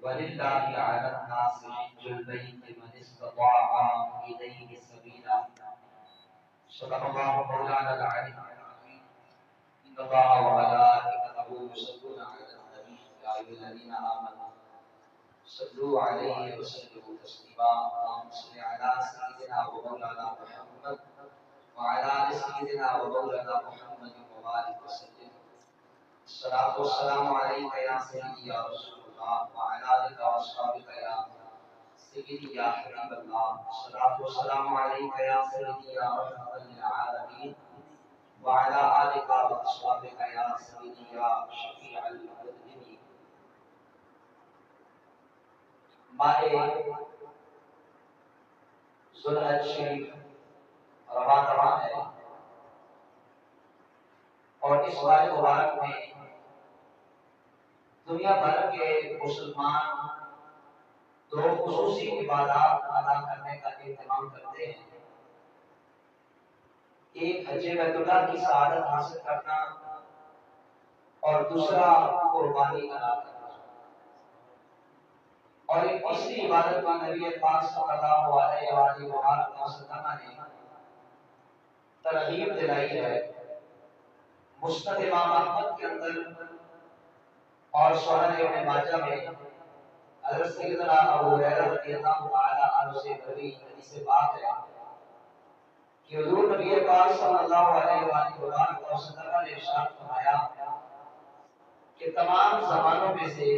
وللہ علی الناس حج البیت من استطاع الیہ سبیلا صدق اللہ مولانا العلی العظیم ان اللہ وملائکتہ یصلون علی النبی یا ایھا الذین آمنوا صلوا علیہ وسلموا تسلیما اللهم صل علی سیدنا ومولانا محمد وعلى آل سيدنا ومولانا محمد وبارك وسلم الصلاة والسلام عليك يا سيدي يا رسول الله وعلى آلك وأصحابك يا سيدي يا حبيب الله الصلاة والسلام عليك يا سيدي يا رحمة للعالمين وعلى آلك وأصحابك يا سيدي يا شفيع المذنبين ماہ ذوالحج شریف رواں ہے اور اس ماہ مبارک میں دنیا بھر کے مسلمان دو خصوصی عبادات ادا کرنے کا اہتمام کرتے ہیں. ایک حج بیت اللہ کی سعادت حاصل کرنا اور دوسرا قربانی ادا کرنا. اور ایک تیسری عبادت کا نبی پاک صلی اللہ علیہ وآلہ وسلم نے ترغیب دلائی ہے. مسند امام احمد کے اندر اور سنن ابن ماجہ میں حضرت سیدنا ابو ہریرہ رضی اللہ تعالی عنہ سے بڑی حدیث پاک ہے کہ حضور نبی پاک صلی اللہ علیہ وآلہ وسلم نے ارشاد فرمایا کہ تمام زمانوں میں سے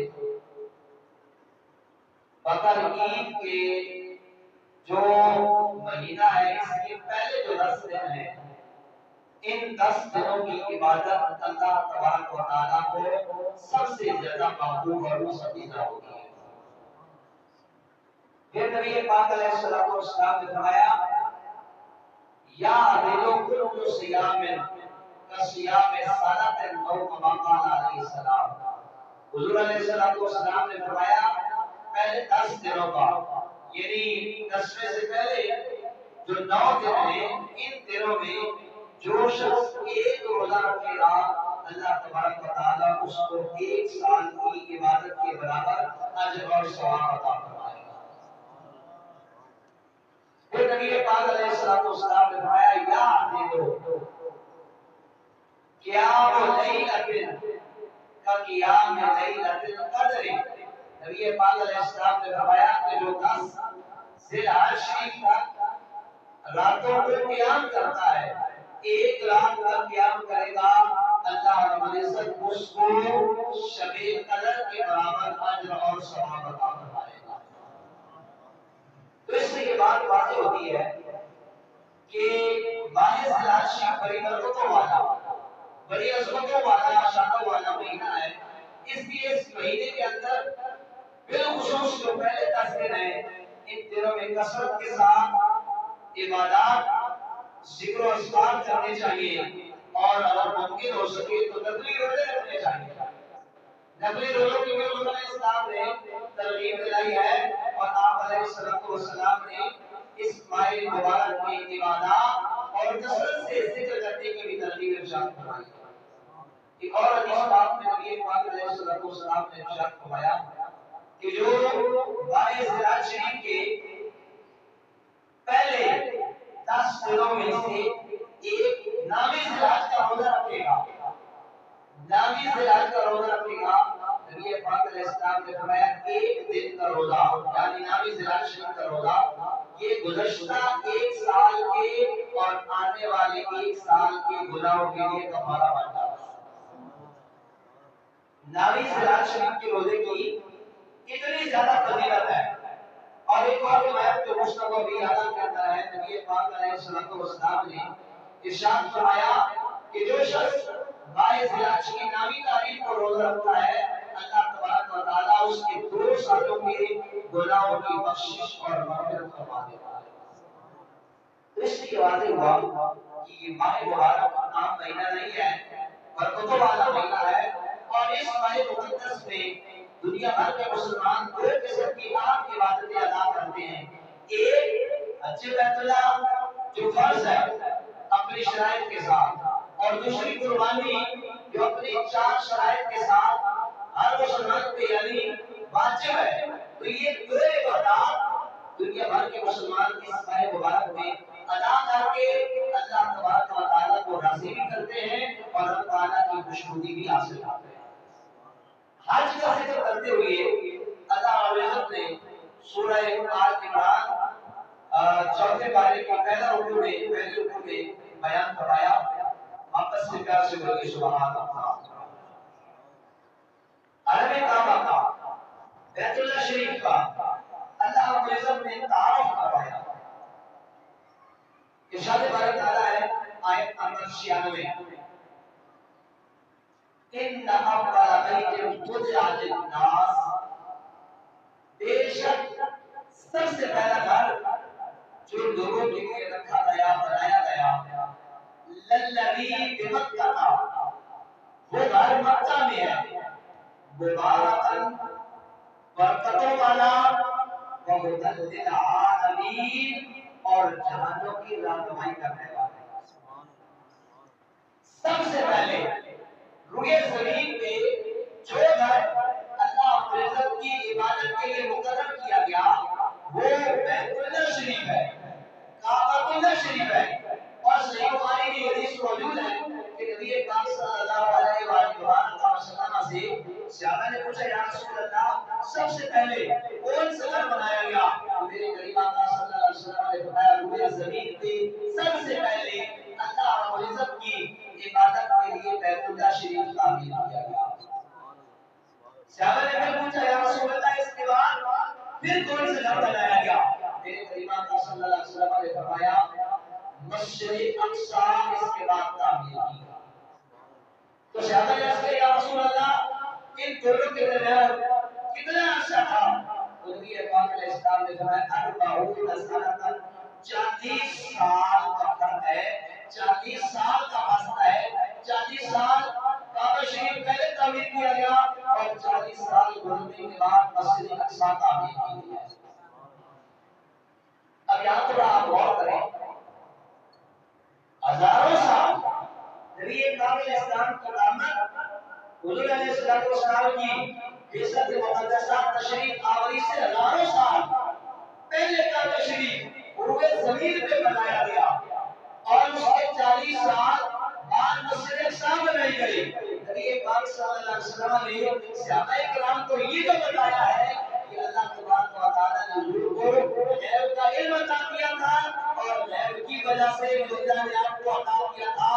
بقر عید کے جو مہینہ ہے اس کے پہلے جو 10 دن ہیں ان 10 دنوں کی عبادت اللہ تبارک و تعالیٰ کو سب سے زیادہ محبوب اور پسندیدہ ہوتی ہے. پھر نبی پاک علیہ الصلوۃ والسلام نے فرمایا یا عدلو کل صیام کصیام سنۃ او کما قال علیہ السلام. حضور علیہ الصلوۃ والسلام نے فرمایا پہلے 10 دنوں کا یعنی 10 میں سے پہلے جو 9 دن ہیں ان دنوں میں جو شخص ایک روزہ رکھے گا اللہ تبارک و تعالیٰ اس کو 1 سال کی عبادت کے برابر اجر اور ثواب عطا فرمائے گا. پھر نبی پاک علیہ الصلوۃ والسلام نے فرمایا یا عبدو قیام لیلۃ کا قیام لیلۃ القدر. نبی پاک علیہ السلام نے فرمایا کہ جو 10 ذی الحج شریف تک راتوں کو قیام کرتا ہے 1 رات کا قیام کرے گا اللہ رب العزت اس کو شب قدر کے برابر اجر اور ثواب عطا فرمائے گا. تو اس سے یہ بات واضح ہوتی ہے کہ ماہ ذی الحج شریف بڑی برکتوں والا بڑی عظمتوں والا شانوں والا مہینہ ہے. اس لیے اس مہینے کے اندر بالخصوص جو پہلے 10 دن ہیں ان دنوں میں کثرت کے ساتھ عبادات ذکر و اذکار کرنے چاہیے اور اگر ممکن ہو سکے تو نفلی روزے رکھنے چاہیے. نفلی روزوں کی بھی علماء اسلام نے ترغیب دلائی ہے اور آپ علیہ الصلوۃ والسلام نے اس ماہ مبارک میں عبادات اور کثرت سے ذکر کرنے کی بھی ترغیب ارشاد فرمائی. ایک اور حدیث پاک میں نبی پاک علیہ الصلوۃ والسلام نے ارشاد فرمایا کہ جو ماہ ذی الحج شریف کے پہلے 10 دنوں میں سے ایک نامی ذی الحج کا روزہ رکھے گا نامی ذی الحج کا روزہ رکھے گا نبی پاک علیہ السلام نے فرمایا 1 دن کا روزہ یعنی نامی ذی الحج شریف کا روزہ یہ گزشتہ 1 سال کے اور آنے والے 1 سال کے گناہوں کے لیے کفارہ بنتا ہے. نامی ذی الحج شریف کے روزے کی اتنی زیادہ فضیلت ہے. اور ایک اور روایت جو مسند ابی اعلی کے اندر ہے نبی پاک علیہ الصلوۃ والسلام نے ارشاد فرمایا کہ جو شخص ماہ ذی الحج کی نامی تاریخ کو روزہ رکھتا ہے اللہ تبارک و تعالیٰ اس کے 2 سالوں کے گناہوں کی بخشش اور مغفرت فرما دیتا ہے. اس لیے واضح ہوا کہ یہ ماہ مبارک عام مہینہ نہیں ہے برکتوں والا مہینہ ہے. اور اس ماہ مقدس میں دنیا بھر کے مسلمان 2 قسم کی عام عبادتیں ادا کرتے ہیں. ایک حج بیت اللہ جو فرض ہے اپنی شرائط کے ساتھ اور دوسری قربانی جو اپنی 4 شرائط کے ساتھ ہر مسلمان پہ یعنی واجب ہے حج کا ذکر کرتے ہوئے اللہ رب العزت نے سورہ آل عمران چوتھے پارے کے پہلے رکوع میں بیان فرمایا، واپس سے پیار سے بولیے سبحان اللہ۔ عرب کعبہ کا، بیت اللہ شریف کا اللہ رب العزت نے تعارف کروایا۔ ارشاد باری تعالیٰ ہے آیت نمبر 96، ان اول بیت وضع للناس، بے شک سب سے پہلا گھر جو لوگوں کے لیے رکھا گیا بنایا گیا، للذی بمکہ تھا، وہ گھر مکہ میں ہے، مبارکن برکتوں والا، وہدی للعالمین اور جہانوں کی رہنمائی کرنے والا۔ سب سے پہلے روئے زمین پہ جو گھر اللہ رب العزت کی عبادت کے لیے مقرر کیا گیا وہ بیت اللہ شریف ہے، کعبۃ اللہ شریف ہے۔ اور صحیح بخاری میں حدیث موجود ہے کہ نبی پاک صلی اللہ علیہ وآلہ وسلم سے صحابہ نے پوچھا یا رسول اللہ سب سے پہلے کون سا گھر بنایا گیا؟ تو میرے قریب آقا صلی اللہ علیہ وسلم نے فرمایا روئے زمین پہ سب سے پہلے اللہ رب العزت کی عبادت کے لیے بیت اللہ شریف تعمیر کیا گیا۔ صحابہ نے پھر پوچھا یا رسول اللہ اس کے بعد پھر کون سا گھر بنایا گیا؟ میرے قریب آقا صلی اللہ علیہ وسلم نے فرمایا مسجد اقصی اس کے بعد تعمیر کی۔ تو صحابہ نے کہا یا رسول اللہ ان دونوں کے درمیان کتنا عرصہ تھا؟ تو نبی پاک علیہ السلام نے فرمایا 40 سنۃ، 40 سال کا فرق ہے، 40 سال کا فاصلہ ہے۔ 40 سال کعبہ شریف پہلے تعمیر کیا گیا اور 40 سال گزرنے کے بعد مسجد اقصی تعمیر کی گئی ہے۔ اب یہاں پر آپ غور کریں، ہزاروں سال نبی پاک علیہ السلام کی قیامت، حضور علیہ السلام کی بعثت مقدسہ تشریف آوری سے ہزاروں سال پہلے کعبہ شریف روئے زمین پہ بنایا گیا اور اس کے 40 سال بعد مسجد اقصی بنائی گئی۔ نبی پاک صلی اللہ علیہ وسلم نے صحابہ کرام کو یہ تو بتایا ہے کہ اللہ تبارک و تعالیٰ نے حضور کو غیب کا علم عطا کیا تھا اور غیب کی وجہ سے اللہ نے آپ کو عطا کیا تھا،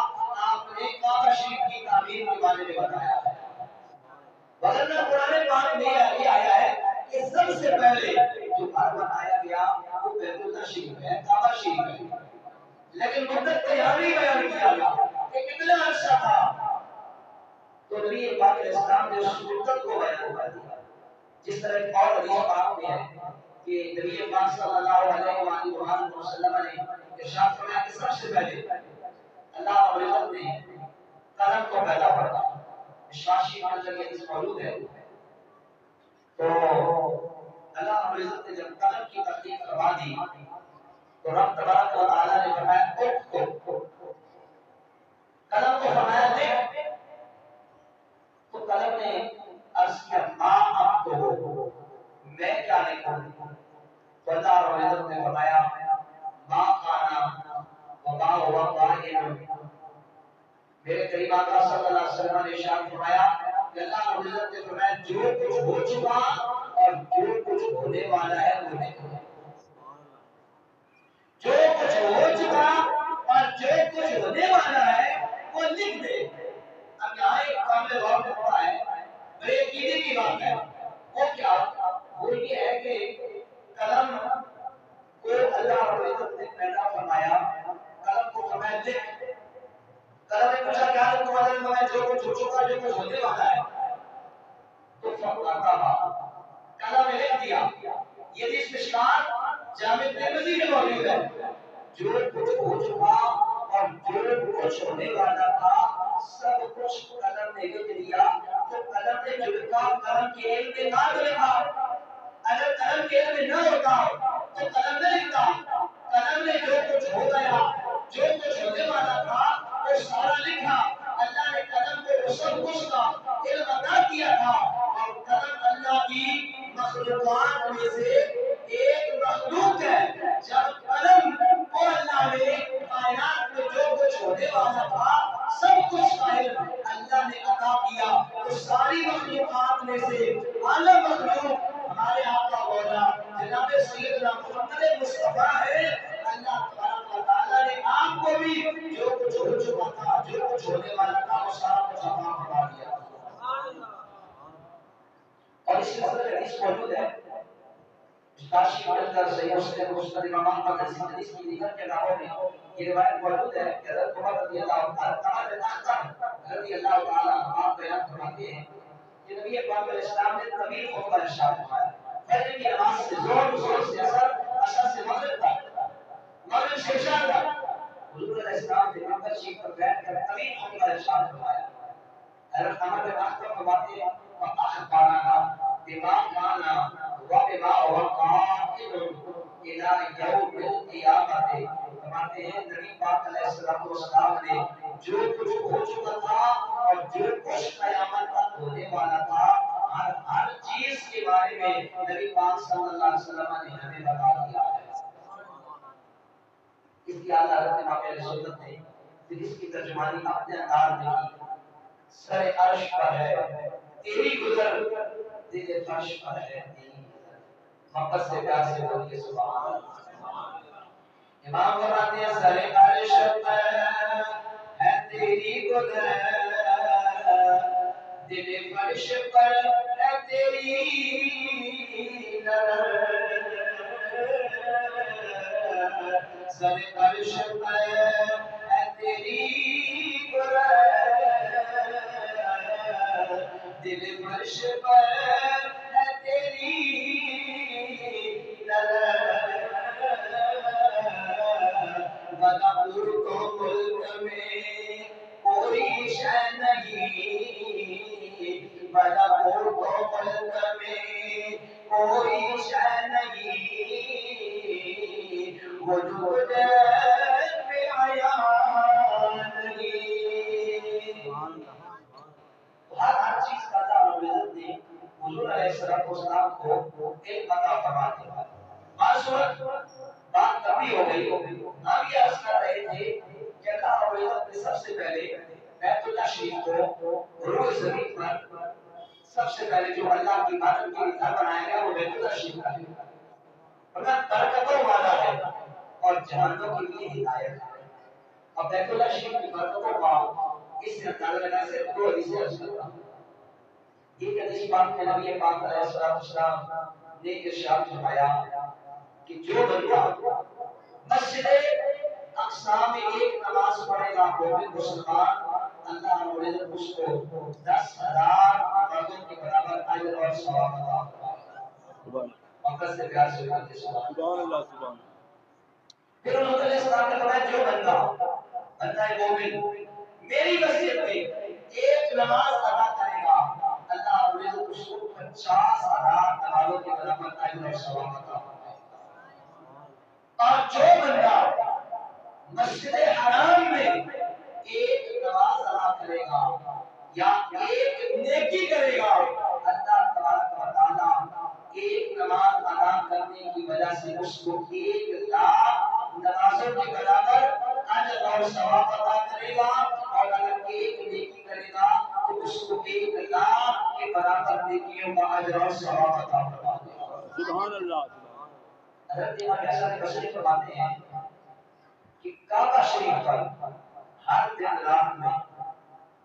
آپ نے کعبہ شریف کی تعمیر کے بارے میں بتایا ہے۔ ورنہ قرآن پاک میں یہ آیا ہے کہ سب سے پہلے جو گھر بنایا گیا وہ بیت اللہ شریف ہے، کعبہ شریف ہے، لیکن مدت تیاری بیان کیا گیا کہ کتنا عرصہ تھا۔ تو نبی پاک علیہ السلام نے اس مدت کو بیان کر دیا، جس طرح ایک اور حدیث پاک میں ہے کہ نبی پاک صلی اللہ علیہ وآلہ وسلم نے ارشاد فرمایا کہ سب سے پہلے اللہ رب العزت نے قلم کو پیدا کرا۔ شاشی کے اندر یہ حدیث موجود ہے۔ تو اللہ رب العزت نے جب قلم کی تخلیق کروا دی تو رب تبارک و تعالیٰ نے فرمایا اکتب، قلم کو فرمایا لکھ، تو قلم نے عرض کیا ما اکتب، میں کیا لکھوں؟ تو اللہ رب العزت نے فرمایا ما کانا وما ہوا قائم۔ میرے قریب آقا صلی اللہ علیہ وسلم نے ارشاد فرمایا کہ اللہ رب العزت نے فرمایا جو کچھ ہو چکا اور جو کچھ ہونے والا ہے وہ لکھو۔ جو کچھ ہو چکا اور جو کچھ ہونے والا ہے وہ لکھ دے۔ اب یہاں ایک قابل غور ہوتا ہے، میرے عقیدے کی بات ہے، وہ کیا؟ وہ یہ ہے کہ قلم کو اللہ رب العزت نے پیدا فرمایا، قلم کو فرمایا لکھ۔ قلم نے پوچھا کیا لکھوں؟ مدد میں جو کچھ ہو چکا جو کچھ ہونے والا ہے، تو قلم نے لکھ دیا۔ یہ حدیث مشکات جامع ترمذی میں موجود ہے۔ جو کچھ ہو چکا اور جو کچھ ہونے والا تھا سب کچھ قلم نے لکھ دیا۔ تو قلم نے جو لکھا قلم کے علم کے ساتھ لکھا، اگر قلم کے علم نہ ہوتا تو قلم نہ لکھتا۔ قلم نے جو کچھ ہو گیا جو کچھ ہونے والا تھا وہ سارا لکھا۔ اللہ نے قلم کو سب کچھ کا علم عطا کیا تھا اور قلم اللہ کی مخلوقات میں سے ایک مخلوق ہے۔ جب قلم کو اللہ نے کائنات میں جو کچھ ہونے والا تھا سب کچھ کا علم اللہ نے عطا کیا تو ساری مخلوقات میں سے اعلی مخلوق ہمارے آقا مولا جناب سیدنا محمد مصطفیٰ ہے۔ اللہ تبارک و تعالیٰ نے آپ کو بھی جو کچھ ہو چکا تھا، جو کچھ ہونے والا تھا، وہ سارا کچھ عطا فرما دیا۔ اور اس حدیث موجود ہے کاشی کے اندر صحیح مسلم مسند امام احمد حدیث کی دیگر کتابوں میں یہ روایت موجود ہے کہ حضرت عمر رضی اللہ تعالیٰ عنہ بیان فرماتے ہیں کہ نبی پاک علیہ السلام نے طویل خطبہ ارشاد فرمایا۔ فجر کی نماز سے زور سے اثر سے مغرب تک، مغرب سے عشاء تک حضور علیہ السلام نے منبر شریف پر بیٹھ کر طویل خطبہ ارشاد فرمایا۔ حضرت عمر بن اخطب فرماتے ہیں فاخبرنا بما كان وبما هو قائل الى يوم القيامه۔ فرماتے ہیں نبی پاک علیہ الصلوۃ والسلام نے جو کچھ ہو چکا تھا اور جو کچھ قیامت تک ہونے والا تھا، ہر چیز کے بارے میں نبی پاک صلی اللہ علیہ وسلم نے ہمیں بتا دیا ہے۔ اس کی اعلیٰ حضرت امام اہل سنت نے پھر اس کی ترجمانی اپنے انداز میں کی۔ سر عرش پر ہے تیری گزر، دل فرش پر ہے تیری گزر، محبت سے پیار سے بولیے سبحان اللہ۔ امام فرماتے ہیں سر عرش پر ہے تیری گزر، دل فرش پر ہے تیری نظر، سر عرش پر ہے تیری گزر، دل فرش پر ہے تیری نظر، بدپور کو ملک میں کوئی شے نہیں، بدپور کو ملک میں کوئی شے نہیں، وجود پہ آیا نہیں۔ ہر چیز کا اللہ رب العزت نے حضور علیہ السلام کو ایک عطا فرما دیا۔ معصورت بات کبھی ہو گئی، ہم یہ عرض کر رہے تھے کہ اللہ رب العزت نے سب سے پہلے بیت اللہ شریف کو روز زمین پر سب سے پہلے جو اللہ کی عبادت کے لیے گھر بنایا گیا وہ بیت اللہ شریف کا ہے، ورنہ برکتوں والا ہے اور جہنوں کے لیے ہدایت ہے۔ اب بیت اللہ شریف کی برکتوں کا اس سے اندازہ لگا سے دو حدیثیں عرض کرتا ہوں۔ ایک حدیث پاک میں نبی پاک علیہ السلام نے ارشاد فرمایا کہ جو بندہ مسجد اقصی میں ایک نماز پڑھے گا مومن مسلمان، اللہ رب العزت اس کو 10,000 مردوں کے برابر اجر اور ثواب عطا فرمائے گا۔ وقت سے پیار سے بولتے سبحان اللہ سبحان۔ پھر انہوں نے السلام نے فرمایا جو بندہ مومن میری مسجد میں ایک نماز ادا کرے گا، اللہ رب العزت اس کو 50,000 نمازوں کے برابر اجر اور ثواب عطا فرمائے گا۔ اور جو بندہ مسجد حرام میں ایک نماز ادا کرے گا یا ایک نیکی کرے گا، اللہ تبارک و تعالی ایک نماز ادا کرنے کی وجہ سے اس کو 1,00,000 نمازوں کے برابر اجر اور ثواب عطا کرے گا، اور اگر ایک نیکی کرے گا تو اس کو 1,00,000 کے برابر نیکیوں کا اجر اور ثواب عطا فرما دے گا۔ سبحان اللہ۔ حضرت امام حسن بصری فرماتے ہیں کہ کعبہ شریف پر ہر دن رات میں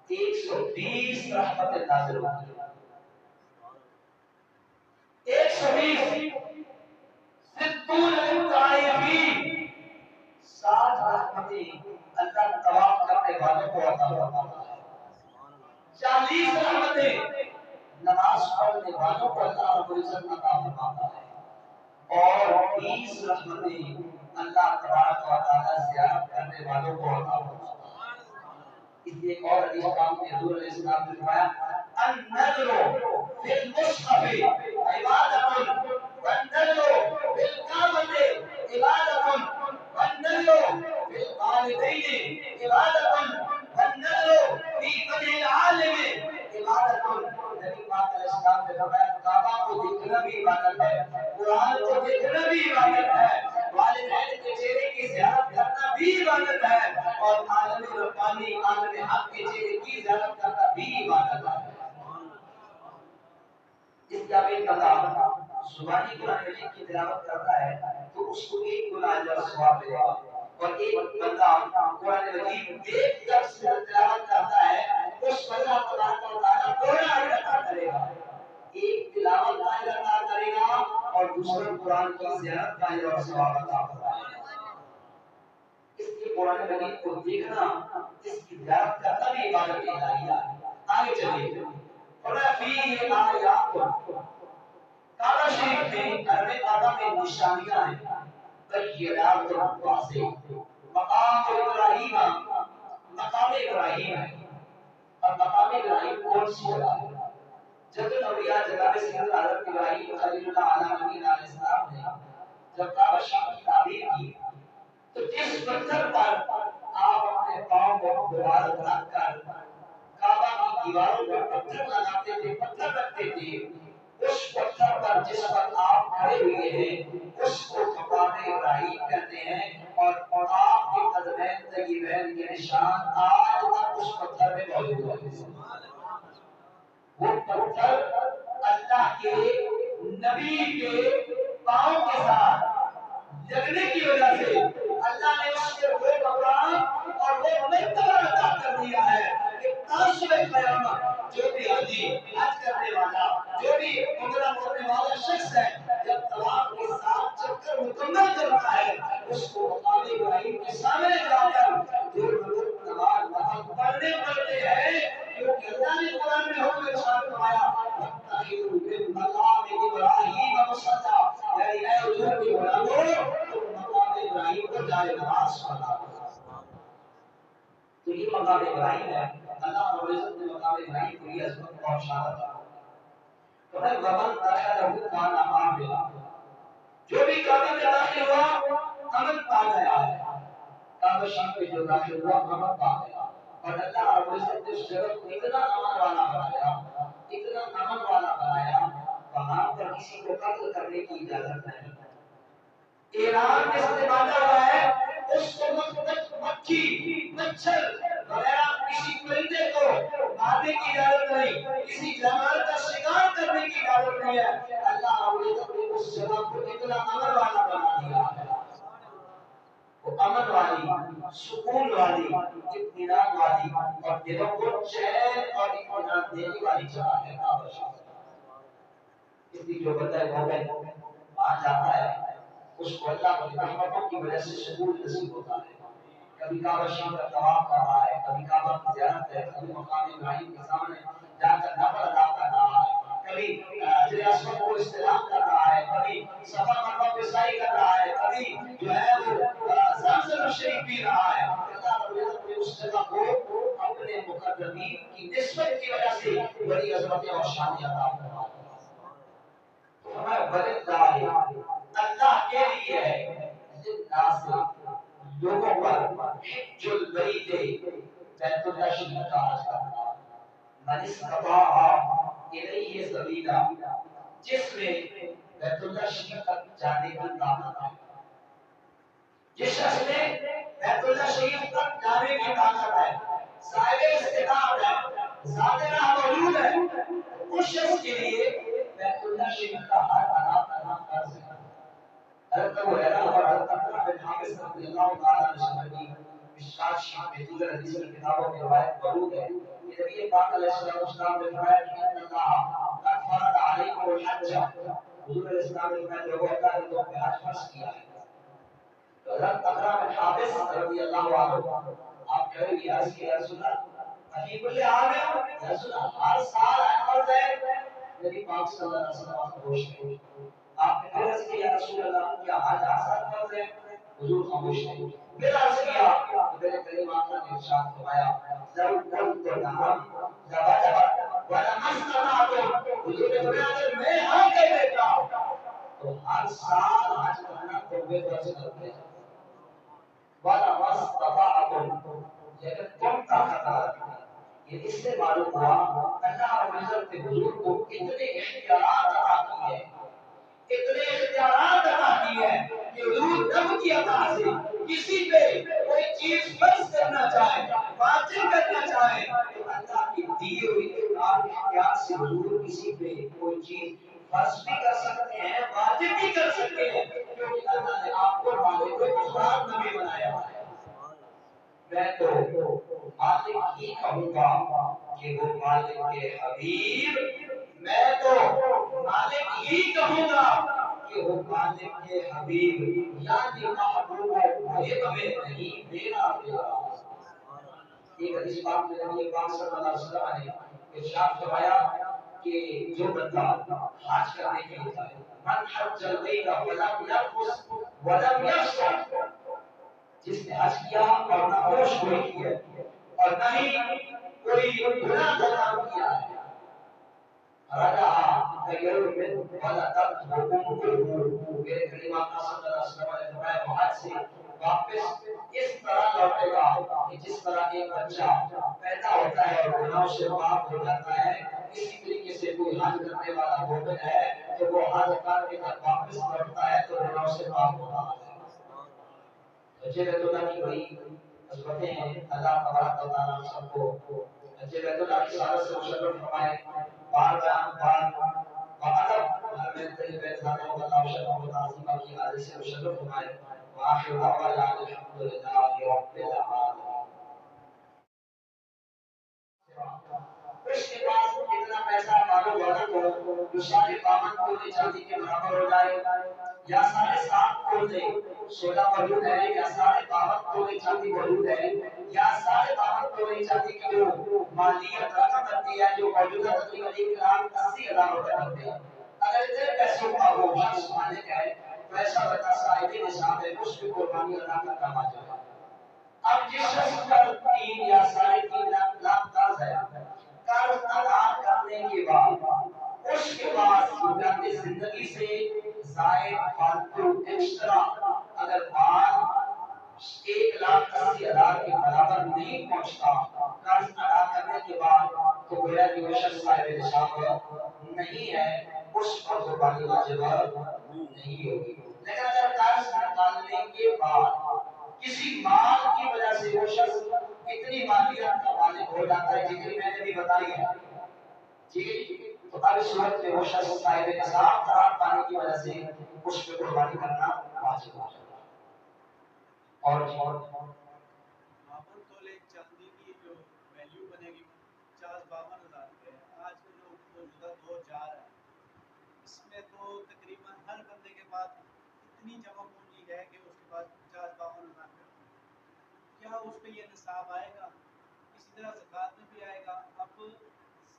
120 رحمتیں نازل ہوتی ہیں۔ 120 ستون للطائفین، 60 رحمتیں اللہ طواف کرنے والوں کو عطا فرماتا ہے، 40 رحمتیں نماز پڑھنے والوں کو اللہ رب العزت عطا فرماتا ہے، اور 20 رحمتیں اللہ تبارک و تعالی زیارت کرنے والوں کو عطا فرماتا ہے۔ اس لیے ایک اور حدیث پاک میں حضور علیہ السلام نے فرمایا النذر فی المصحف عبادۃ والنذر فی الکعبۃ عبادۃ والنذر فی الوالدین عبادۃ والنذر فی وجه العالم عبادۃ۔ نبی پاک علیہ السلام نے فرمایا کعبہ کو دیکھنا بھی عبادت ہے، قرآن کو دیکھنا بھی عبادت ہے، والدین کے چہرے کی زیارت کرنا بھی عبادت ہے، اور عالم ربانی عالم حق کے چہرے کی زیارت کرنا بھی عبادت ہے۔ جب ایک بندہ زبانی قرآن مجید کی تلاوت کرتا ہے تو اس کو 1 گنا اجر ثواب ملے گا، اور ایک بندہ قرآن مجید دیکھ کر تلاوت کرتا ہے اس پر اللہ تبارک و تعالیٰ 2 اجر عطا کرے گا، ایک تلاوت کا اجر عطا کرے گا اور دوسرا قرآن کی زیارت کا اجر اور ثواب عطا کرے گا۔ اس لیے قرآن مجید کو دیکھنا، اس کی زیارت کرنا بھی عبادت الہیہ ہے۔ آگے چلیے، فرمایا فیہ آیات، کعبہ شریف میں حرم کعبہ میں نشانیاں ہیں، بینات واضح، مقام ابراہیم، مقام ابراہیم ہے، اور مقام ابراہیم کون سی جگہ ہے؟ جب نبیہ جناب سیدنا حضرت ابراہیم خلیل اللہ علیہ السلام نے جب کعبہ شریف کی تعمیر کی تو جس پتھر پر آپ اپنے پاؤں کو مبارک رکھ کر کعبہ کی دیواروں پر پتھر لگاتے تھے، پتھر رکھتے تھے، اس پتھر پر جس پر آپ کھڑے ہوئے ہیں اس کو مقام ابراہیم کہتے ہیں، اور آپ کے قدمین طیبین کے نشان آج تک اس پتھر میں موجود ہیں۔ وہ پتھر اللہ کے نبی کے پاؤں کے ساتھ لگنے کی وجہ سے اللہ نے اس کے وہ مقام اور وہ مرتبہ عطا کر دیا ہے کہ تاسع قیامت جو بھی حاجی حج کرنے والا، جو بھی عمرہ کرنے والا شخص ہے، جب طواف کے ساتھ چکر مکمل کرتا ہے اس کو مقام ابراہیم کے سامنے جا کر جو نماز پڑھنے پڑتے ہیں، کیونکہ اللہ نے قرآن میں حکم ارشاد فرمایا وَاتَّخِذُوا مِن مَّقَامِ إِبْرَاهِيمَ مُصَلًّى، یعنی اے حضور کے غلاموں تم مقام ابراہیم کو جائے نماز پڑھا۔ تو یہ مقام ابراہیم ہے، اللہ رب العزت نے مقام ابراہیم کو یہ عظمت اور شان دی۔ تو ہے ومن دخلہ کان آمنا، جو بھی کعبہ میں داخل ہوا امن پا گیا ہے، کعبہ شریف میں جو داخل ہوا امن پا گیا، اور اللہ رب العزت نے اس جگہ کو اتنا امن والا بنایا، اتنا امن والا بنایا، وہاں پر کسی کو قتل کرنے کی اجازت نہیں۔ ایران جس نے باندھا ہوا ہے اس کو مکھی، مچھر وغیرہ کسی پرندے کو مارنے کی اجازت نہیں، کسی جانور کا شکار کرنے کی اجازت نہیں ہے۔ اللہ رب العزت نے اس جگہ کو اتنا امن والا بنا دیا ہے، وہ امن والی، سکون والی، اطمینان والی اور دلوں کو چین اور اطمینان دینے والی جگہ ہے کعبہ شریف۔ اس لیے جو بندہ مومن وہاں جاتا ہے اس کو اللہ کی رحمتوں کی وجہ سے سکون نصیب ہوتا ہے۔ کبھی کعبہ شریف کا طواف کر رہا ہے، کبھی کعبہ کی زیارت ہے، کبھی مقام ابراہیم کے سامنے جا کر نفل ادا کر رہا ہے، کبھی حجر اسود کو استلام کر رہا ہے، کبھی صفا مروہ پہ سعی کر رہا ہے، کبھی جو ہے وہ زمزم شریف پی رہا ہے۔ اللہ رب العزت نے اس جگہ کو اپنے مقربین کی نسبت کی وجہ سے بڑی عظمتیں اور شانیں عطا فرمائی۔ اللہ کے لیے ہے، زندہ سے لوگوں پر حج البیت بیت اللہ شریف کا حج کرنا، من استطاع الیہ سبیلا، جس میں بیت اللہ شریف تک جانے کی طاقت ہے، جس شخص میں بیت اللہ شریف تک جانے کی طاقت ہے، صاحب استطاعت ہے، ذات راہ موجود ہے، اس شخص کے لیے بیت اللہ شریف کا حج ادا کرنا فرض ہے۔ حضرت ابو ہریرہ اور حضرت عبداللہ بن حارث رضی اللہ تعالیٰ عنہ کی مشکوٰۃ شریف میں دیگر حدیث کی کتابوں میں روایت موجود ہے کہ نبی پاک علیہ السلام نے فرمایا کہ ان اللہ قد فرض علیکم الحج، حضور علیہ السلام نے فرمایا لوگوں اللہ نے تم پہ حج فرض کیا ہے۔ تو حضرت عقرہ بن حابس رضی اللہ عنہ آپ کہے گی عرض کی یا رسول اللہ ابھی کل عام ہے، یا رسول اللہ ہر سال حج فرض ہے؟ نبی پاک صلی اللہ علیہ وسلم خاموش تھے۔ آپ نے پھر عرض کیا یا رسول اللہ کیا حج آسان فرض ہے؟ حضور خاموش تھے۔ پھر عرض کیا کہ میرے کریم آقا نے ارشاد فرمایا لو قلت نعم لوجب ولما استطعتم، حضور نے فرمایا اگر میں ہاں کہہ دیتا تو ہر سال حج کرنا تمہیں فرض کر دیا ولما استطعتم، لیکن تم طاقت نہ رکھتے۔ یہ اس سے معلوم ہوا اللہ رب العزت نے حضور کو اتنے اختیارات عطا کیے ہیں، اتنے اختیارات عطا کیے ہیں کہ حضور رب کی عطا سے کسی پہ کوئی چیز فرض کرنا چاہے، واجب کرنا چاہے تو اللہ کی دی ہوئی اختیار سے سے حضور کسی پہ کوئی چیز فرض بھی کر سکتے ہیں، واجب بھی کر سکتے ہیں، کیونکہ اللہ نے آپ کو مالک اخراج نبی بنایا ہے۔ میں تو مالک ہی کہوں گا کہ وہ مالک کے حبیب، میں تو مالک ہی کہوں گا کہ وہ مالک کے حبیب، یعنی محبوب غیب میں نہیں میرا پیارا۔ ایک حدیث پاک میں نبی پاک صلی اللہ علیہ وسلم نے ارشاد فرمایا کہ جو بندہ حج کرنے کے لیے جائے، من حج البیت ولم يرفث ولم يفسق، جس نے حج کیا اور نہ ہوش ہوئی کی ہے اور نہ ہی کوئی گناہ کا کام کیا ہے، رجع غیر من ولدت میرے کریم آقا صلی اللہ علیہ وسلم نے فرمایا وہ حج سے واپس اس طرح لوٹے گا کہ جس طرح ایک بچہ پیدا ہوتا ہے اور گناہوں سے پاک ہو جاتا ہے، اسی طریقے سے کوئی حج کرنے والا مومن ہے تو وہ حج کر کے جب واپس لوٹتا ہے تو گناہوں سے پاک ہوتا ہے۔ حج بیت اللہ کی بڑی عظمتیں ہیں، اللہ تبارک و تعالیٰ ہم سب کو حج بیت اللہ کی سعادت سے مشرف فرمائے۔ بار بار وعدم ہر بیت بیت اللہ و تعالیٰ و تعظیمہ کی عادت سے مشرف فرمائے۔ وآخر دعوانا الحمدللہ رب العالمین۔ اس کے پاس اتنا پیسہ مالو دولت ہو جو سارے بامن تولے چاندی کے برابر ہو جائے، یا سارے 7 تولے سونا موجود ہے، یا سارے 52 تولے چاندی موجود ہے، یا سارے 52 تولے چاندی کی جو مالیت رقم بنتی ہے جو موجودہ تقریباً 1,80,000 روپے بنتے ہیں، اگر اتنے پیسوں کا وہ شخص مالک ہے تو ایسا بندہ صاحب نصاب ہے، اس کی قربانی ادا کرنا واجب ہے۔ اب جس شخص پر 3 یا 3.5 لاکھ قرض ہے، قرض ادا کرنے کے بعد اس کے پاس روزانہ زندگی سے زائد فالتو ایکسٹرا اگر مال 1,80,000 کے برابر نہیں پہنچتا قرض ادا کرنے کے بعد، تو گویا کہ وہ شخص صاحب نصاب نہیں ہے، اس پر قربانی واجب نہیں ہوگی۔ لیکن اگر قرض نکالنے کے بعد کسی مال کی وجہ سے وہ شخص اتنی مالیت کا مالک ہو جاتا ہے جتنی میں نے بھی بتائی ہے، ٹھیک، تو اب اس صورت میں وہ شخص صاحب نصاب قرار پانے کی وجہ سے اس پہ قربانی کرنا واجب ہو جاتا ہے۔ اور 52 تولے چاندی کی جو ویلیو بنے گی 50-52 ہزار روپے ہے۔ آج کا جو موجودہ دور جا رہا ہے اس میں تو تقریباً ہر بندے کے پاس اتنی جمع پونجی ہے کہ اس کے پاس 50-52 ہزار روپے، کیا اس پہ یہ نصاب آئے گا؟ اسی طرح زکوٰۃ میں بھی آئے گا۔ اب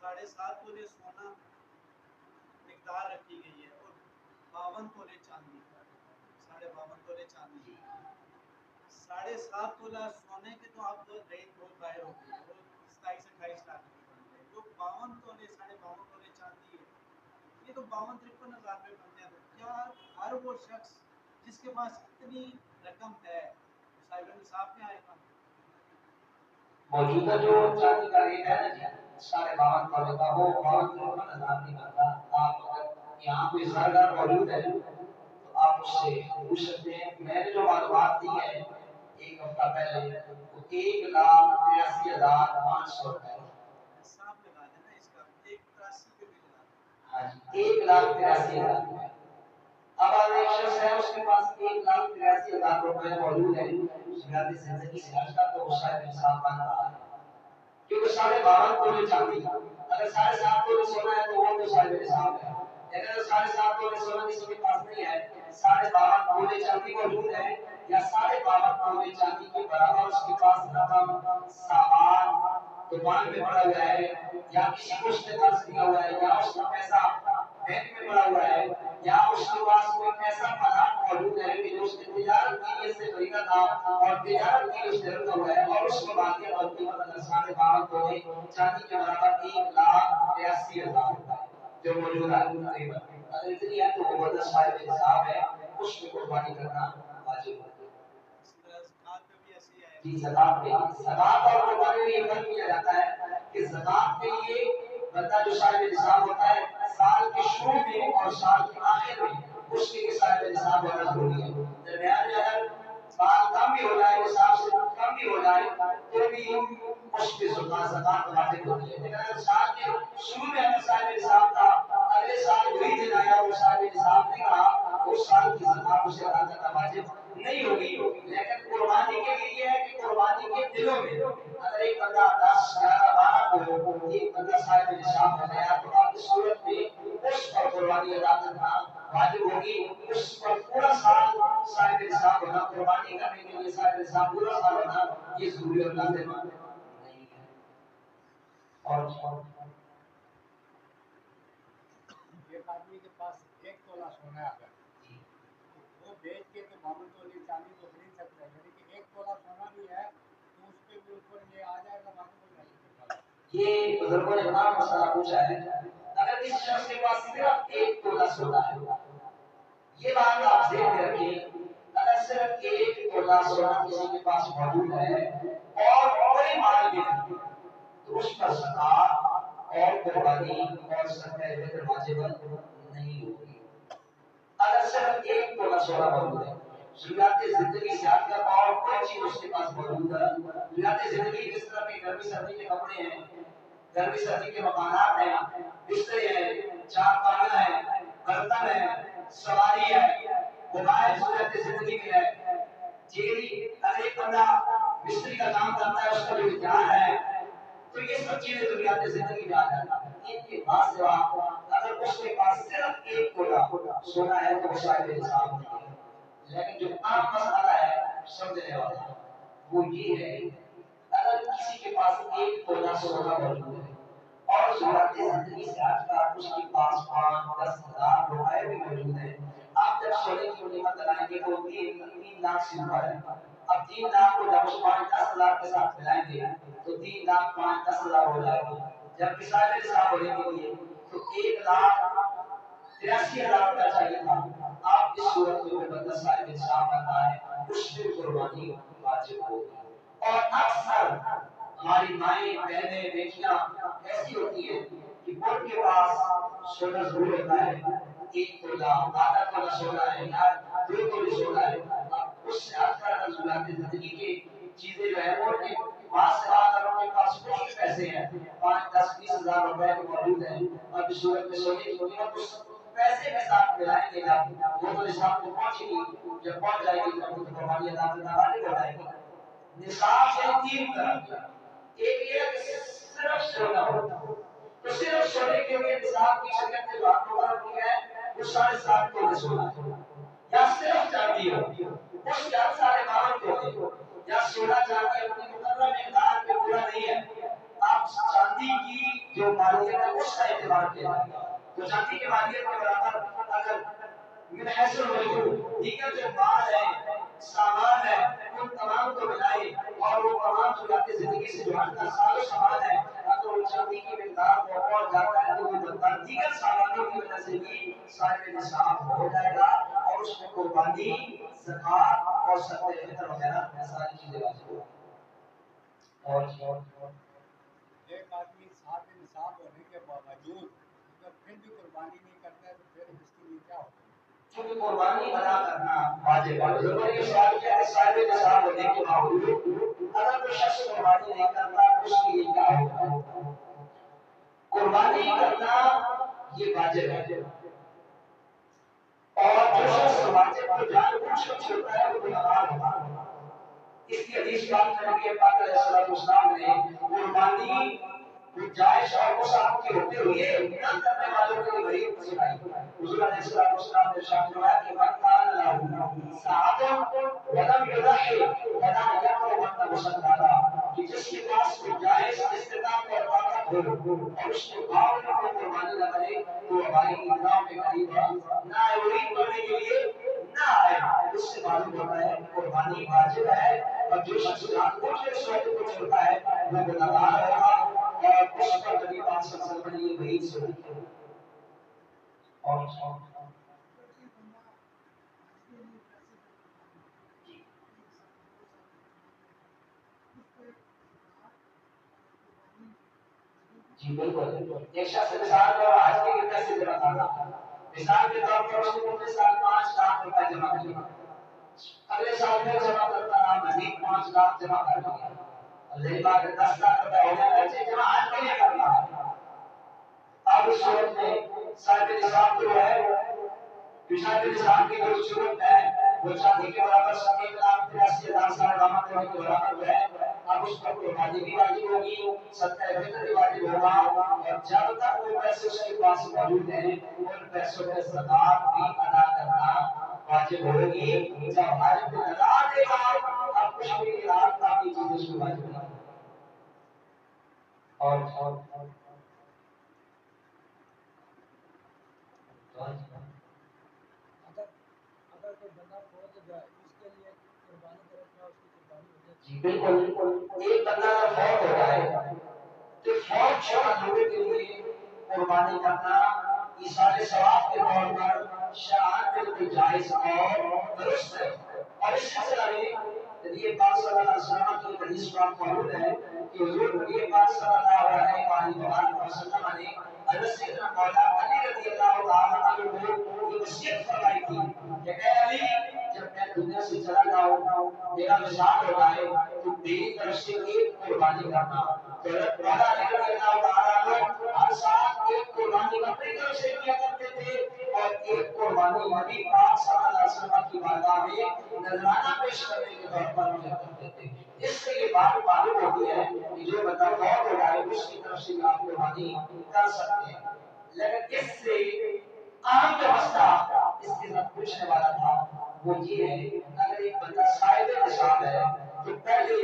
7.5 تولے سونا مقدار رکھی گئی ہے اور 52 تولے چاندی، 52.5 تولے چاندی، 7.5 تولہ سونے کے تو اب ریٹ بہت ظاہر ہو گئی ہے، وہ 27-28 لاکھ کی بن گئی۔ جو 52 تولے 52.5 تولے چاندی ہے یہ تو 52-53 ہزار روپے بنتے ہیں۔ تو کیا ہر وہ شخص جس کے پاس اتنی رقم ہے صاحب نصاب میں آئے گا؟ موجودہ جو چاندی کا ریٹ ہے نا جی 52.5 تولے کا، وہ 52-53 ہزار نہیں بنتا۔ آپ اگر یہاں کوئی زرگر موجود ہے تو آپ اس سے پوچھ سکتے ہیں۔ میں نے جو معلومات دی ہے ایک ہفتہ پہلے، وہ 1,83,500 روپے۔ حساب لگا دینا اس کا 1.83 پہ بھی لگا دینا۔ ہاں جی 1,83,000 روپے۔ اب اگر ایک شخص ہے اس کے پاس 1,83,000 روپے موجود ہے، زیادہ زندگی سے حج کا تو وہ صاحب نصاب بن رہا ہے، کیونکہ 52.5 تولے چاندی، اگر 7.5 تولے سونا ہے تو وہ تو صاحب نصاب ہے۔ لیکن اگر 7.5 تولے سونا کسی کے پاس نہیں ہے، 12.5 تولے چاندی موجود ہے یا 12.5 تولے چاندی کے برابر اس کے پاس رقم سامان دکان میں پڑا ہوا ہے، یا کسی کو اس نے قرض دیا ہوا ہے، یا اس کا پیسہ بینک میں پڑا ہوا ہے، یا اس کے پاس کوئی ایسا پلاٹ موجود ہے کہ جو اس نے تجارت کے لیے سے خریدا تھا اور تجارت کے لیے اس نے رکھا ہوا ہے، اور اس کو باقی اور قیمت اگر 12.5 تولے چاندی کے برابر 1,83,000 روپے جو موجودہ قیمت اگر اتنی ہے تو وہ بندہ صاحب نصاب ہے، اس کو قربانی کرنا واجب ہے۔ جی زکات میں زکات اور قربانی میں یہ فرق کیا جاتا ہے کہ زکات کے لیے بندہ جو صاحب نصاب ہوتا ہے سال کے شروع میں اور سال کے آخر میں اس کے صاحب نصاب ہونا ضروری ہے۔ درمیان میں اگر مال کم بھی ہو جائے نصاب سے کم بھی بھی ہو جائے تو بھی اس کی زکات واجب ہوتی ہے. لیکن اگر سال کے شروع میں اگر صاحب نصاب تھا، اگلے سال وہی دن آیا وہ صاحب نصاب نہیں رہا، اس سال کی زکات اسے ادا کرنا واجب نہیں ہوگی. لیکن قربانی کے لیے یہ ہے کہ قربانی کے دنوں میں اگر ایک بندہ 10 11 12 کو ایک بندہ صاحب نصاب ہو گیا تو آپ اس صورت میں اس پر قربانی ادا کرنا واجب ہوگی. اس پر پورا سال صاحب نصاب ہونا، قربانی کرنے کے لیے صاحب نصاب پورا سال ہونا یہ ضروری اور لازم نہیں ہے. اور ایک آدمی کے پاس 1 تولہ سونا ہے اگر وہ بیچ کے تو بابن تولی چاندی تو خرید سکتا ہے، یعنی کہ 1 تولہ سونا بھی ہے تو اس پہ بھی اوپر یہ آ جائے گا بابن تولی. یہ بزرگوں نے بڑا مسئلہ پوچھا ہے. اگر اس شخص کے پاس صرف 1 تولہ سونا ہے، یہ بات آپ ذہن میں رکھیں، اگر صرف 1 تولہ سونا کسی کے پاس موجود ہے اور کوئی مال بھی نہیں تو اس پر زکات اور قربانی اور صدقہ فطر واجب نہیں ہوگی. اگر صرف 1 تولہ سونا موجود ہے، ضروریات زندگی سے ہٹ کر اور کوئی چیز اس کے پاس موجود ہے، ضروریات زندگی جس طرح کے گرمی سردی کے کپڑے ہیں، گرمی سردی کے مکانات ہیں، بستر ہیں، چارپائیاں ہیں، برتن ہیں، سواری ہے، موبائل ضرورت زندگی میں ہے. جیلی اگر ایک بندہ مستری کا کام کرتا ہے اس کا جو اختیار ہے تو یہ سب چیزیں ضروریات زندگی میں آ جاتا ہے. ان کے بعد سے اگر اس کے پاس صرف 1 تولہ سونا ہے تو وہ شاید نصاب نہیں ہے. لیکن جو عام مسئلہ ہے سمجھنے والا وہ یہ ہے اگر کسی کے پاس 1 تولہ سونا موجود ہے اور ضروریات زندگی سے ہٹ کر اس کے پاس 5-10 ہزار روپے بھی موجود ہیں، آپ جب سونے کی قیمت لگائیں گے تو 3 لاکھ سے اوپر ہے. اب 3 لاکھ کو جب اس 5-10 ہزار کے ساتھ ملائیں گے تو 3 لاکھ 5-10 ہزار ہو جائے گا. جب مثال حساب ہونے کے لیے تو 1,83,000 کا چاہیے تھا. آپ اس صورت میں بندہ صاحب حساب کرتا ہے اس کی قربانی واجب ہوگی. اور اکثر ہماری مائیں بہنیں بیٹیاں ایسی ہوتی ہیں کہ ان کے پاس سونا ضرور ہوتا ہے، 1 تولہ آدھا تولہ سونا ہے یا 2 تولے سونا ہے. اس سے اکثر ضروریات زندگی کی چیزیں جو ہے ان کے پاس اگر ان کے پاس کچھ پیسے ہیں 5-10-20 ہزار روپے موجود ہیں اور اس صورت میں سونے کی قیمت اس پیسے کے ساتھ ملائیں گے جب وہ تو نصاب کو پہنچے گی، جب پہنچ جائے گی تو قربانی ادا کرنا واجب ہو جائے گی. نصاب سے 3 طرح کی، ایک یہ کہ صرف سونا ہو تو صرف سونے کے لیے نصاب کی شریعت نے جو آپ کو مقرر کیا ہے وہ 7.5 تولے سونا ہے. یا صرف چاندی ہو اس کے 52 تولے، یا سونا چاندی اپنی مقررہ مقدار پہ پورا نہیں ہے، آپ چاندی کی جو مالیت ہے اس کا اعتبار کیا جائے گا. تو چاندی کے مالیت کے برابر اگر من حیث الوجوہ دیگر جو مال ہے سامان ہے ان تمام کو ملائے اور وہ تمام ضروریات زندگی سے جو ہٹ کر سارے سامان ہے اگر وہ چاندی کی مقدار کو پہنچ جاتا ہے تو وہ بندہ دیگر سامانوں کی وجہ سے بھی صاحب نصاب ہو جائے گا اور اس میں قربانی زکات اور صدقہ فطر وغیرہ ساری چیزیں واجب ہوگی. اور ایک آدمی صاحب نصاب ہونے کے باوجود اگر پھر بھی قربانی نہیں کرتا ہے تو پھر اس کے لیے کیا ہوگا؟ چونکہ قربانی ادا کرنا واجب ہے. ضرور یہ سوال کیا ہے صاحب نصاب ہونے کے باوجود اگر کوئی شخص قربانی نہیں کرتا تو اس کے لیے کیا ہوگا؟ قربانی کرنا یہ واجب ہے اور جو شخص واجب کو جان بوجھ کر چھوڑتا ہے وہ گنہگار ہوگا. اس کی حدیث پاک میں نبی پاک علیہ الصلوۃ والسلام نے قربانی جائز اور مستحب کے ہوتے ہوئے نہ کرنے والوں کے لیے وعید سنائی. حضور علیہ الصلوۃ والسلام نے ارشاد فرمایا کہ من کان له ساعۃ ولم یضحی فلا یقرب المصلی، کہ جس کے پاس کوئی جائز استطاعت اور طاقت ہو اور اس کے باوجود وہ قربانی نہ کرے تو ہماری عیدگاہ میں قریب نہ آئے. وعید پڑھنے کے لیے نہ آئے. اس سے معلوم ہوتا ہے قربانی واجب ہے اور جو شخص جان بوجھ کر اس وعدے کو چھوڑتا ہے وہ گنہگار ہوگا اور اس پر نبی پاک صلی اللہ علیہ وسلم نے یہ وعید سنائی ہے. اور جی بالکل ایک شخص مثال پر آج کے لیے پیسے جمع کرنا، مثال کے طور پر اس نے پورے سال 5 لاکھ روپے جمع کیے، اگلے سال میں جمع کرتا رہا، مزید 5 لاکھ جمع کر دیا، اللہ پاک 10 لاکھ روپے ہو گیا، ایسے جمع آج کے لیے کرنا ہے۔ اب اس صورت میں صاحب نصاب جو ہے، صاحب نصاب کی جو صورت ہے وہ چاندی کے برابر 1,83,000 سال قیامت کے برابر ہے۔ اب اس پر قربانی بھی واجب ہوگی، صدقہ فطر بھی واجب ہوگا، اور جب تک وہ پیسے اس کے پاس موجود ہیں ان پیسوں میں زکات بھی ادا کرنا واجب ہوگی۔ جب حج کو لگا دے گا اب کچھ بھی رات باقی چیزیں اس کو واجب نہیں ہوگی۔ اور اگر کوئی بندہ فوت ہو جائے اس کے لیے قربانی کرے کیا اس کی قربانی ہو جائے؟ جی بالکل، ایک بندہ فوت ہو جائے تو فوت شدہ لوگوں کے لیے قربانی کرنا ایصال ثواب کے طور پر شرعاً بالکل جائز اور درست ہے۔ اور اس سلسلہ میں نبی پاک صلی اللہ علیہ وسلم کی حدیث پاک موجود ہے کہ حضور نبی پاک صلی اللہ علیہ وسلم نے حضرت سیدنا مولا علی رضی اللہ تعالیٰ عنہ کو یہ وصیت فرمائی تھی کہ اے علی، جب میں دنیا سے چلا جاؤں میرا وصال ہو جائے تو میری طرف سے ایک قربانی کرنا۔ تو حضرت مولا علی رضی اللہ تعالیٰ عنہ ہر سال ایک قربانی اپنی طرف سے کیا کرتے تھے اور ایک قربانی نبی پاک صلی اللہ علیہ وسلم کی بارگاہ میں نذرانہ پیش کرنے کے طور پر کیا کرتے تھے۔ اس سے یہ بات معلوم ہوتی ہے کہ جو بندہ فوت ہو جائے اس کی طرف سے آپ قربانی کر سکتے ہیں۔ لیکن اس سے اہم جو مسئلہ اس کے ساتھ پوچھنے والا تھا وہ یہ ہے اگر ایک بندہ صاحب نصاب ہے تو پہلے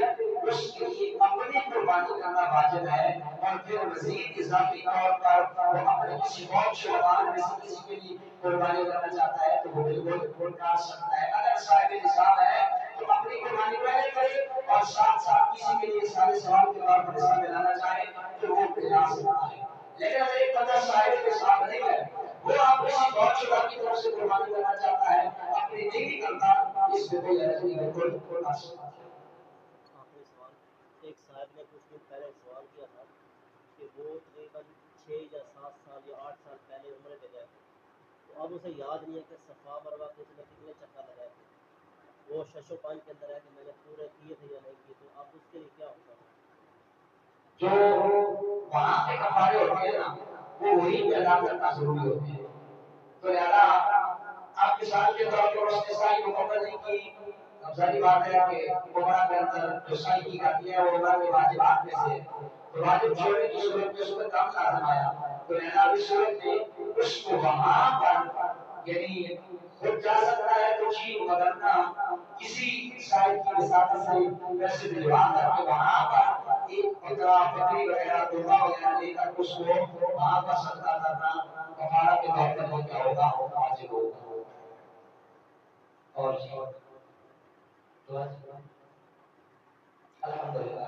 اس کے لیے اپنی قربانی کرنا واجب ہے اور پھر مزید اضافی طور پر وہ اپنے کسی اور شوہر میں سے کسی کے لیے قربانی کرنا چاہتا ہے تو وہ بالکل کر سکتا ہے۔ اگر صاحب نصاب ہے تو اپنی قربانی پہلے کرے اور ساتھ ساتھ کسی کے لیے سارے ثواب کے طور پر حصہ ملانا چاہے تو وہ ملا سکتا ہے۔ لیکن اگر ایک بندہ صاحب نصاب نہیں ہے وہ آپ کسی اور شوہر کی طرف سے قربانی کرنا چاہتا ہے اپنی نہیں بھی کرتا اس میں کوئی حرج نہیں، بالکل کر سکتا ہے۔ آخری سوال، ایک صاحب نے کچھ دن پہلے سوال کیا تھا کہ وہ تقریباً 6 یا 7 سال یا 8 سال پہلے عمرے پہ گئے تھے، تو اب اسے یاد نہیں ہے کہ صفا مروہ کے کتنے چکر لگائے تھے، وہ شش و پنج کے اندر ہے کہ میں نے پورے کیے تھے یا نہیں کیے، تو اب اس کے لیے کیا ہوگا؟ جو وہاں پہ کفارے ہوتے ہیں نا وہ وہی پہ ادا کرنا ضروری ہوتے ہیں، تو لہذا آپ مثال کے طور پر اس نے سائی مکمل نہیں کی، اب ظاہری بات ہے کہ عمرہ کے اندر جو سائی کی جاتی ہے وہ عمرہ کے واجبات میں سے تو واجب چھوڑنے کی صورت میں اس پر کم لازم آیا، تو لہذا اس صورت میں اس کو وہاں پر یعنی خود جا سکتا ہے تو ٹھیک، مگر کسی سائی کی وساطت سے پیسے دلوا کر کے وہاں پر ایک بکرا بکری وغیرہ دوبا وغیرہ لے کر اس کو وہاں پر صدقہ کرنا کفارہ کے طور پر وہ کیا ہوگا واجب ہوگا۔ اور الحمدللہ